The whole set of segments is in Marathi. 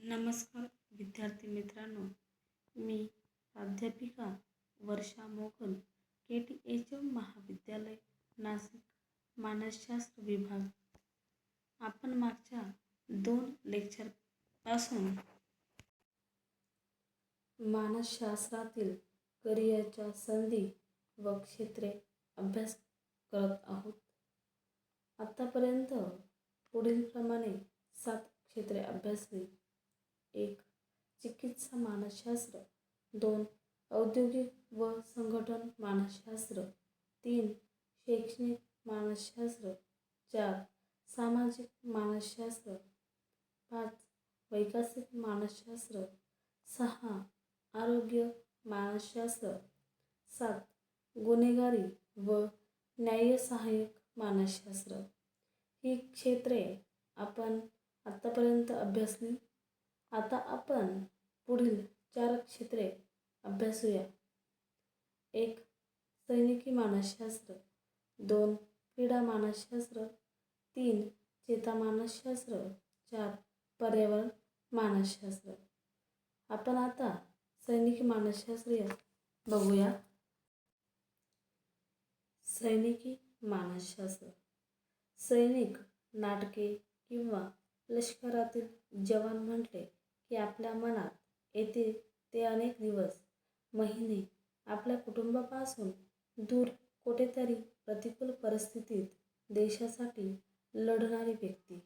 नमस्कार विद्यार्थी मित्रांनो, मी प्राध्यापिका वर्षा मोघल, KTHM महाविद्यालय नाशिक, मानसशास्त्र विभाग. आपण मागच्या 2 लेक्चरपासून मानसशास्त्रातील करिअरच्या संधी व क्षेत्रे अभ्यास करत आहोत. आतापर्यंत पुढीलप्रमाणे 7 क्षेत्रे अभ्यासली. 1. चिकित्सा मानसशास्त्र. 2. औद्योगिक व संघटन मानसशास्त्र. 3. शैक्षणिक मानसशास्त्र. 4. सामाजिक मानसशास्त्र. 5. वैकल्पिक मानसशास्त्र. 6. आरोग्य मानसशास्त्र. 7. गुन्हेगारी व न्यायसहाय्यक मानसशास्त्र. ही क्षेत्रे आपण आतापर्यंत अभ्यासली. आता आपण पुढील 4 क्षेत्रे अभ्यासूया. 1. सैनिकी मानसशास्त्र. 2. क्रीडा मानसशास्त्र. 3. चेता मानसशास्त्र. 4. पर्यावरण मानसशास्त्र. आपण आता सैनिकी मानसशास्त्रीय बघूया. सैनिकी मानसशास्त्र. सैनिक नाटके किंवा लष्करातील जवान म्हटले की आपल्या मनात येते ते अनेक दिवस, महिने आपल्या कुटुंबापासून दूर कुठेतरी प्रतिकूल परिस्थितीत देशासाठी लढणारी व्यक्ती.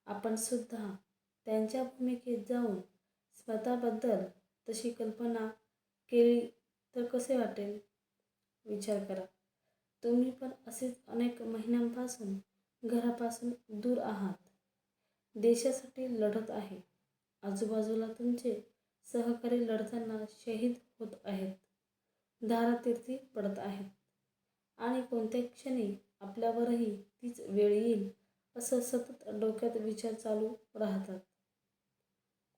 आपण सुद्धा त्यांच्या भूमिकेत जाऊन स्वतःबद्दल तशी कल्पना केली तर कसे वाटेल? विचार करा. तुम्ही पण असेच अनेक महिन्यांपासून घरापासून दूर आहात. देशासाठी लढत आहे. आजूबाजूला तुमचे सहकारी लढताना शहीद होत आहेत, धारातीर्थी पडत आहेत आणि कोणत्या क्षणी आपल्यावरही तीच वेळ येईल असं सतत डोक्यात विचार चालू राहतात.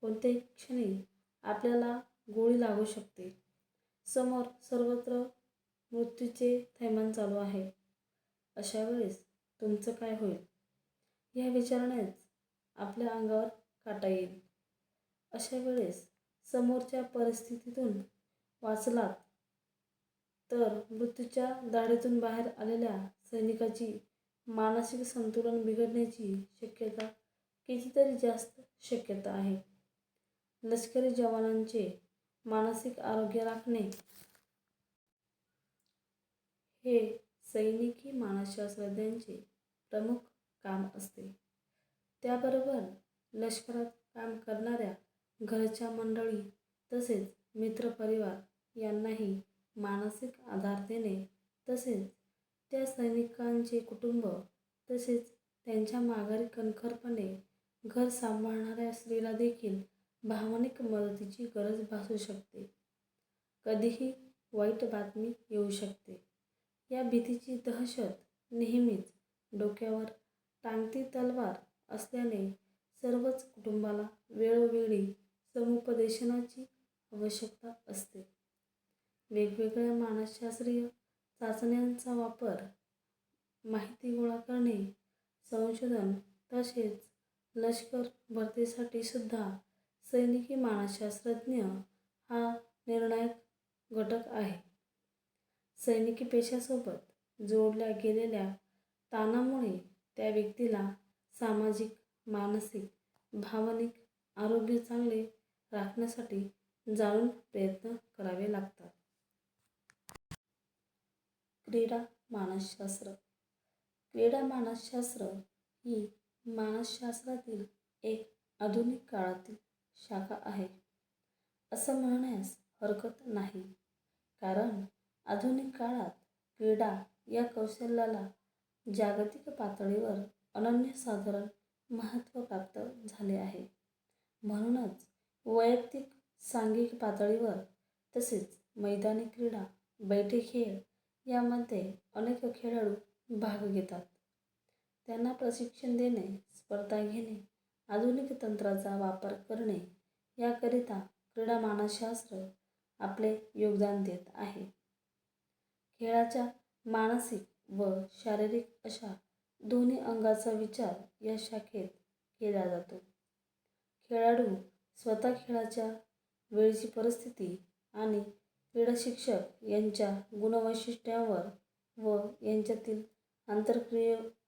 कोणत्या क्षणी आपल्याला गोळी लागू शकते. समोर सर्वत्र मृत्यूचे थैमान चालू आहे. अशा वेळेस तुमचं काय होईल? या विचारानेच आपल्या अंगावर काटा येईल. अशा वेळेस समोरच्या परिस्थितीतून वाचलात तर मृत्यूच्या दाढेतून बाहेर आलेल्या सैनिकाची मानसिक संतुलन बिघडण्याची शक्यता कितीतरी जास्त शक्यता आहे. लष्करी जवानांचे मानसिक आरोग्य राखणे हे सैनिकी मानसशास्त्रज्ञांचे प्रमुख काम असते. त्याबरोबर लष्करात काम करणाऱ्या घरच्या मंडळी तसेच मित्रपरिवार यांनाही मानसिक आधार देणे, तसेच त्या सैनिकांचे कुटुंब तसेच त्यांच्या माघारी कणखरपणे घर सांभाळणाऱ्या स्त्रीला देखील भावनिक मदतीची गरज भासू शकते. कधीही वाईट बातमी येऊ शकते. या भीतीची दहशत नेहमीच डोक्यावर टांगती तलवार असल्याने सर्वच कुटुंबाला वेळोवेळी समुपदेशनाची आवश्यकता असते. वेगवेगळ्या मानसशास्त्रीय चाचण्यांचा वापर, माहिती गोळा करणे, संशोधन तसेच लष्कर भरतीसाठी सुद्धा सैनिकी मानसशास्त्रज्ञ हा निर्णायक घटक आहे. सैनिकी पेशासोबत जोडल्या गेलेल्या ताणामुळे त्या व्यक्तीला सामाजिक, मानसिक, भावनिक आरोग्य चांगले राखण्यासाठी जाणून प्रयत्न करावे लागतात. क्रीडा मानसशास्त्र. क्रीडा मानसशास्त्र ही मानसशास्त्रातील एक आधुनिक काळातील शाखा आहे असं म्हणण्यास हरकत नाही. कारण आधुनिक काळात क्रीडा या कौशल्याला जागतिक पातळीवर अनन्यसाधारण महत्त्व प्राप्त झाले आहे. म्हणूनच वैयक्तिक, सांघिक पातळीवर तसेच मैदानी क्रीडा, बैठे खेळ यामध्ये अनेक खेळाडू भाग घेतात. त्यांना प्रशिक्षण देणे, स्पर्धा घेणे, आधुनिक तंत्राचा वापर करणे याकरिता क्रीडा मानसशास्त्र आपले योगदान देत आहे. खेळाच्या मानसिक व शारीरिक अशा दोन्ही अंगाचा विचार या शाखेत केला जातो. खेळाडू स्वतः खेळाच्या वेळची परिस्थिती आणि क्रीडा शिक्षक यांच्या गुणवैशिष्ट्यांवर व यांच्यातील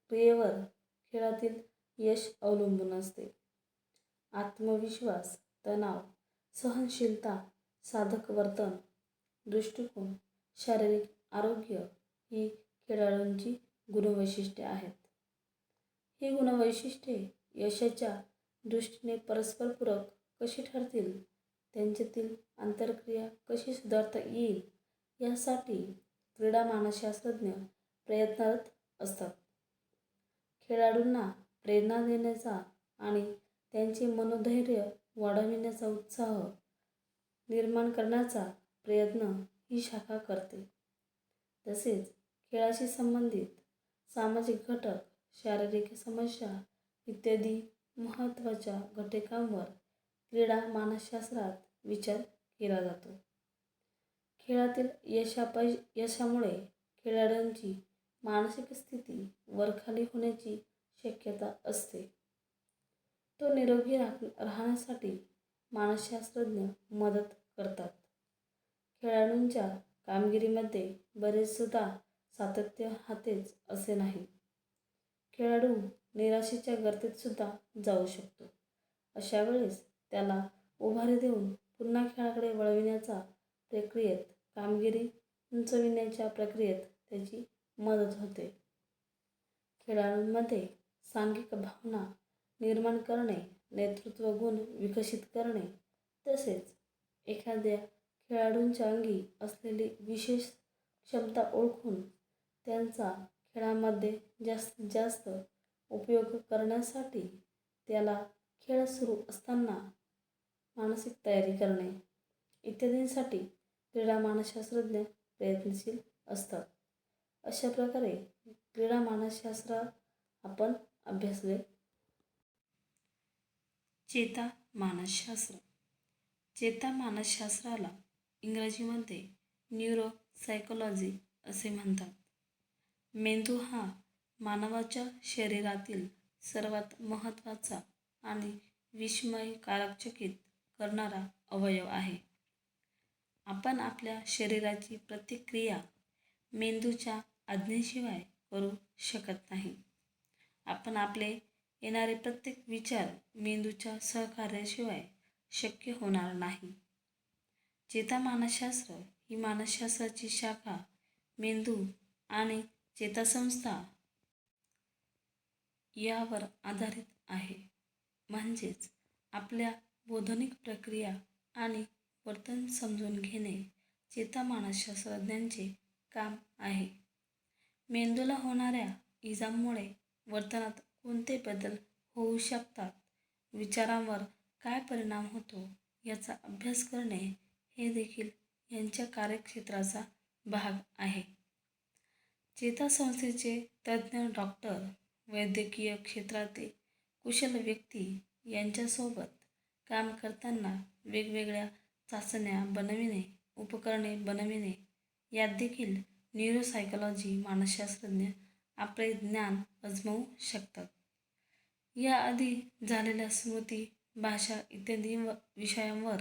क्रियेवर खेळातील यश अवलंबून असते. आत्मविश्वास, तणाव, सहनशीलता, साधक वर्तन, दृष्टिकोन, शारीरिक आरोग्य ही खेळाडूंची गुणवैशिष्ट्ये आहेत. ही गुणवैशिष्ट्ये यशाच्या दृष्टीने परस्परपूरक कशी ठरतील, त्यांच्यातील आंतरक्रिया कशी सुधारता येईल यासाठी क्रीडा मानसशास्त्रज्ञ प्रयत्नरत असतात. खेळाडूंना प्रेरणा देण्याचा आणि त्यांचे मनोधैर्य वाढविण्याचा उत्साह निर्माण करण्याचा प्रयत्न ही शाखा करते. तसेच खेळाशी संबंधित सामाजिक घटक, शारीरिक समस्या इत्यादी महत्त्वाच्या घटकांवर क्रीडा मानसशास्त्रात विचार केला जातो. खेळातील यशामुळे खेळाडूंची मानसिक स्थिती वरखाली होण्याची शक्यता असते. तो निरोगी राहण्यासाठी मानसशास्त्रज्ञ मदत करतात. खेळाडूंच्या कामगिरीमध्ये बरेचदा सातत्य राहतेच असे नाही. खेळाडू निराशेच्या गर्तेत सुद्धा जाऊ शकतो. अशा वेळेस त्याला उभारी देऊन पुन्हा खेळाकडे वळविण्याच्या प्रक्रियेत, कामगिरी उंचविण्याच्या प्रक्रियेत त्याची मदत होते. खेळाडूंमध्ये सांघिक भावना निर्माण करणे, नेतृत्व गुण विकसित करणे, तसेच एखाद्या खेळाडूंच्या अंगी असलेली विशेष क्षमता ओळखून त्यांचा खेळामध्ये जास्तीत जास्त उपयोग करण्यासाठी त्याला खेळ सुरू असताना मानसिक तयारी करणे इत्यादींसाठी क्रीडा मानसशास्त्रज्ञ प्रयत्नशील असतात. अशा प्रकारे क्रीडा मानसशास्त्र आपण अभ्यासले. चेता मानसशास्त्र. चेता मानसशास्त्राला इंग्रजीमध्ये न्यूरो सायकोलॉजी असे म्हणतात. मेंदू हा मानवाच्या शरीरातील सर्वात महत्त्वाचा आणि विस्मयकारकचकित करणारा अवयव आहे. आपण आपल्या शरीराची प्रत्येक क्रिया मेंदूच्या आज्ञेशिवाय करू शकत नाही. आपण आपले येणारे प्रत्येक विचार मेंदूच्या सहकार्याशिवाय शक्य होणार नाही. चेता मानसशास्त्र ही मानसशास्त्राची शाखा मेंदू आणि चेतासंस्था यावर आधारित आहे. म्हणजेच आपल्या बौद्धिक प्रक्रिया आणि वर्तन समजून घेणे चेता मानसशास्त्रज्ञांचे काम आहे. मेंदूला होणाऱ्या इजांमुळे वर्तनात कोणते बदल होऊ शकतात, विचारांवर काय परिणाम होतो याचा अभ्यास करणे हे देखील यांच्या कार्यक्षेत्राचा भाग आहे. चेतासंस्थेचे तज्ज्ञ डॉक्टर, वैद्यकीय क्षेत्रातील कुशल व्यक्ती यांच्यासोबत काम करताना वेगवेगळ्या चाचण्या बनविणे, उपकरणे बनविणे यात देखील न्यूरोसायकोलॉजी मानसशास्त्रज्ञ आपले ज्ञान अजमावू शकतात. याआधी झालेल्या स्मृती, भाषा इत्यादी विषयांवर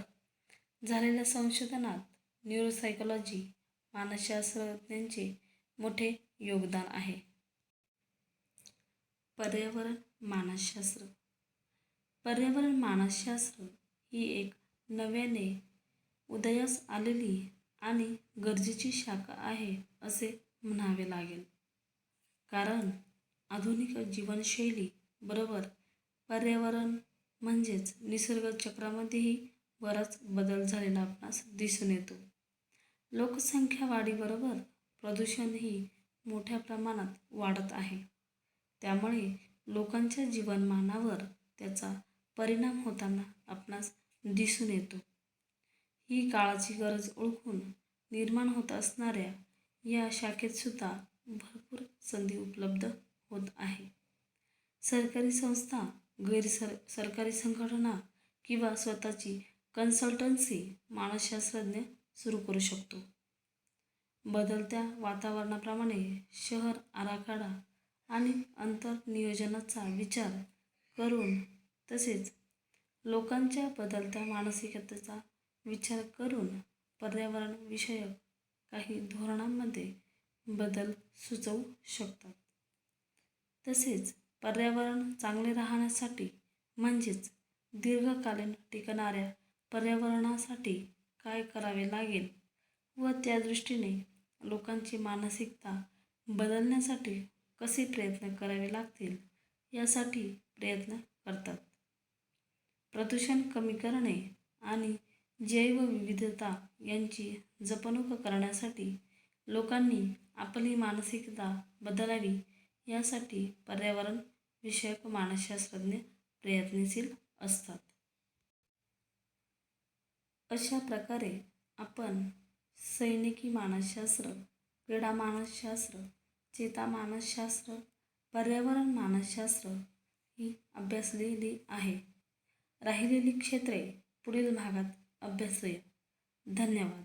झालेल्या संशोधनात न्यूरोसायकोलॉजी मानसशास्त्रज्ञांचे मोठे योगदान आहे. पर्यावरण मानसशास्त्र. पर्यावरण मानसशास्त्र ही एक नव्याने उदयास आलेली आणि गरजेची शाखा आहे असे म्हणावे लागेल. कारण आधुनिक जीवनशैली बरोबर पर्यावरण म्हणजेच निसर्ग चक्रामध्येही बराच बदल झालेला आपणास दिसून येतो. लोकसंख्या वाढीबरोबर प्रदूषणही मोठ्या प्रमाणात वाढत आहे. त्यामुळे लोकांच्या जीवनमानावर त्याचा परिणाम होताना आपणास दिसून येतो. ही काळाची गरज ओळखून निर्माण होत असणाऱ्या या शाखेत सुद्धा भरपूर संधी उपलब्ध होत आहे. सरकारी संस्था, सरकारी संघटना किंवा स्वतःची कन्सल्टन्सी मानसशास्त्रज्ञ सुरू करू शकतो. बदलत्या वातावरणाप्रमाणे शहर आराखडा आणि अंतर्नियोजनाचा विचार करून तसेच लोकांच्या बदलत्या मानसिकतेचा विचार करून पर्यावरण विषयक काही धोरणांमध्ये बदल सुचवू शकतात. तसेच पर्यावरण चांगले राहण्यासाठी म्हणजेच दीर्घकालीन टिकणाऱ्या पर्यावरणासाठी काय करावे लागेल व त्या दृष्टीने लोकांची मानसिकता बदलण्यासाठी कसे प्रयत्न करावे लागतील यासाठी प्रयत्न करतात. प्रदूषण कमी करणे आणि जैवविविधता यांची जपणूक करण्यासाठी लोकांनी आपली मानसिकता बदलावी यासाठी पर्यावरण विषयक मानसशास्त्रज्ञ प्रयत्नशील असतात. अशा प्रकारे आपण सैनिकी मानसशास्त्र, क्रीडा मानसशास्त्र, चेता मानसशास्त्र, पर्यावरण मानसशास्त्र ही अभ्यासलेली आहे. राहिलेली क्षेत्रे पुढील भागात अभ्यासूया. धन्यवाद.